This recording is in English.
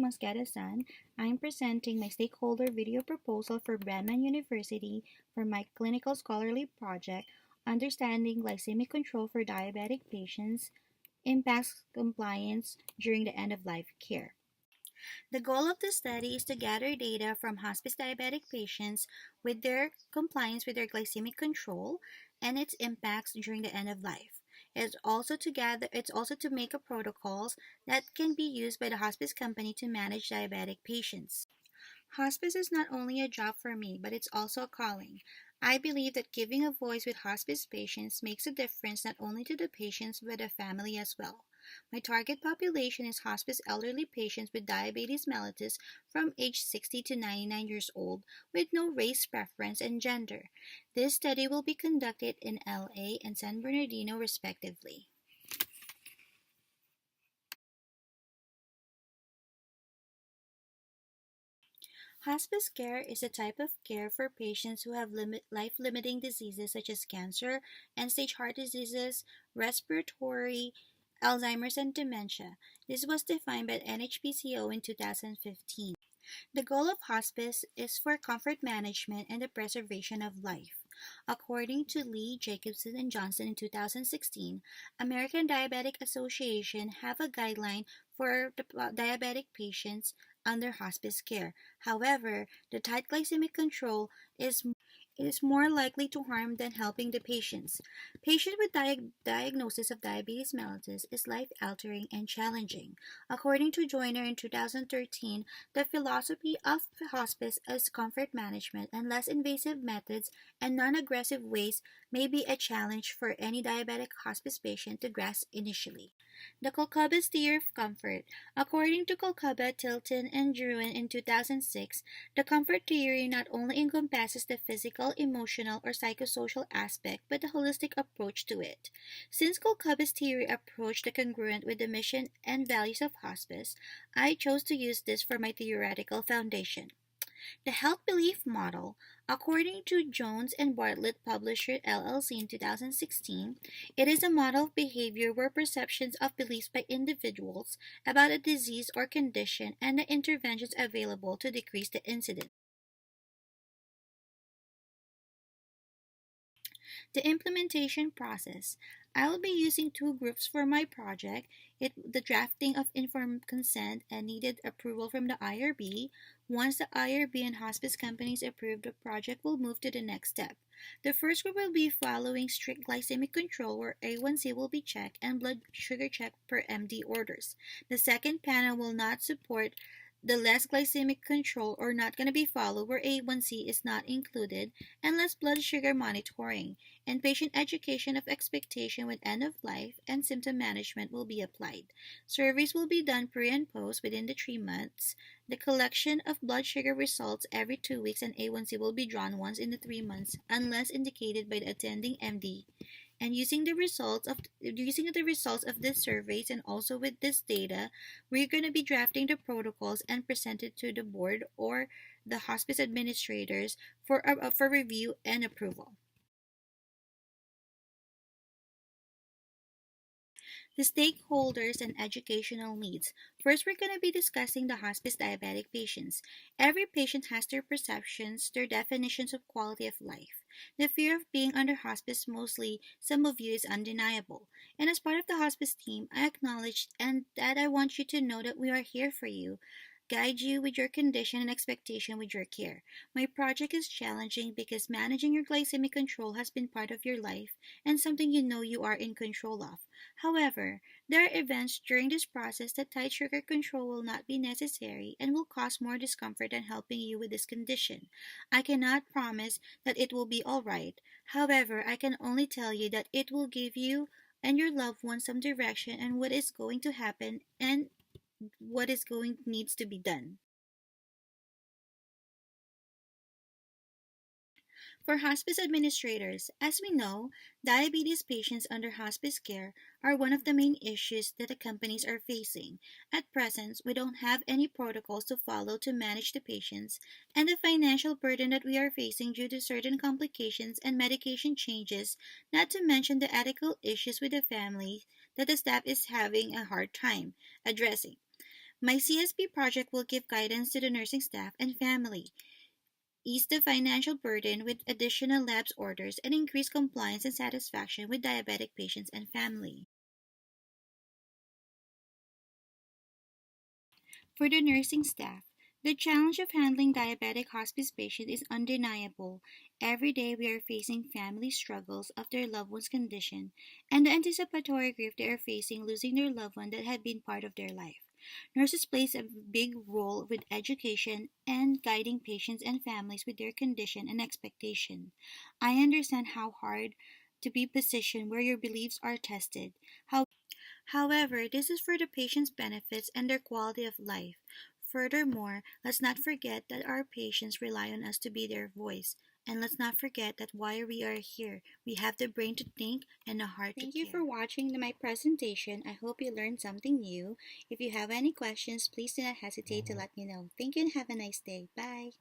Mosqueda-san. I'm presenting my stakeholder video proposal for Brandman University for my clinical scholarly project, Understanding Glycemic Control for Diabetic Patients Impacts Compliance During the End-of-Life Care. The goal of the study is to gather data from hospice diabetic patients with their compliance with their glycemic control and its impacts during the end of life. It's also to make a protocols that can be used by the hospice company to manage diabetic patients. Hospice is not only a job for me, but it's also a calling. I believe that giving a voice with hospice patients makes a difference not only to the patients but the family as well. My target population is hospice elderly patients with diabetes mellitus from age 60 to 99 years old with no race preference and gender. This study will be conducted in LA and San Bernardino respectively. Hospice care is a type of care for patients who have life-limiting diseases such as cancer, end-stage heart diseases, respiratory, Alzheimer's, and dementia. This was defined by NHPCO in 2015. The goal of hospice is for comfort management and the preservation of life. According to Lee, Jacobson, and Johnson in 2016, American Diabetic Association have a guideline for diabetic patients under hospice care. However, the tight glycemic control is more likely to harm than helping the patients. Patient with diagnosis of diabetes mellitus is life-altering and challenging. According to Joyner in 2013, the philosophy of hospice is comfort management and less invasive methods and non-aggressive ways may be a challenge for any diabetic hospice patient to grasp initially. The Kolkhuba's theory of comfort. According to Kolkhuba, Tilton, and Drouin in 2006, the comfort theory not only encompasses the physical, emotional, or psychosocial aspect, but the holistic approach to it. Since Kolkhuba's theory approached the congruent with the mission and values of hospice, I chose to use this for my theoretical foundation. The health belief model, according to Jones and Bartlett Publisher LLC in 2016, it is a model of behavior where perceptions of beliefs by individuals about a disease or condition and the interventions available to decrease the incidence. The implementation process. I will be using two groups for my project, the drafting of informed consent and needed approval from the IRB. Once the IRB and hospice companies approve, the project will move to the next step. The first group will be following strict glycemic control where A1C will be checked and blood sugar checked per MD orders. The second panel will not support the less glycemic control or not going to be followed where A1C is not included and less blood sugar monitoring and patient education of expectation with end of life and symptom management will be applied. Surveys will be done pre and post within the 3 months. The collection of blood sugar results every 2 weeks and A1C will be drawn once in the 3 months unless indicated by the attending MD. And using the results of these surveys and also with this data, we're going to be drafting the protocols and present it to the board or the hospice administrators for review and approval. The stakeholders and educational needs. First, we're going to be discussing the hospice diabetic patients. Every patient has their perceptions, their definitions of quality of life. The fear of being under hospice, mostly some of you, is undeniable. And as part of the hospice team, I acknowledge and that I want you to know that we are here for you, guide you with your condition and expectation with your care. My project is challenging because managing your glycemic control has been part of your life and something you know you are in control of. However, there are events during this process that tight sugar control will not be necessary and will cause more discomfort than helping you with this condition. I cannot promise that it will be alright. However, I can only tell you that it will give you and your loved ones some direction and what is going to happen and what is going needs to be done. For hospice administrators, as we know, diabetes patients under hospice care are one of the main issues that the companies are facing. At present, we don't have any protocols to follow to manage the patients, and the financial burden that we are facing due to certain complications and medication changes, not to mention the ethical issues with the family that the staff is having a hard time addressing. My CSP project will give guidance to the nursing staff and family, ease the financial burden with additional labs orders, and increase compliance and satisfaction with diabetic patients and family. For the nursing staff, the challenge of handling diabetic hospice patients is undeniable. Every day we are facing family struggles of their loved one's condition and the anticipatory grief they are facing losing their loved one that had been part of their life. Nurses plays a big role with education and guiding patients and families with their condition and expectation. I understand how hard to be positioned where your beliefs are tested. However, this is for the patient's benefits and their quality of life. Furthermore, let's not forget that our patients rely on us to be their voice. And let's not forget that while we are here, we have the brain to think and a heart to care. Thank you for watching my presentation. I hope you learned something new. If you have any questions, please do not hesitate to let me know. Thank you and have a nice day. Bye.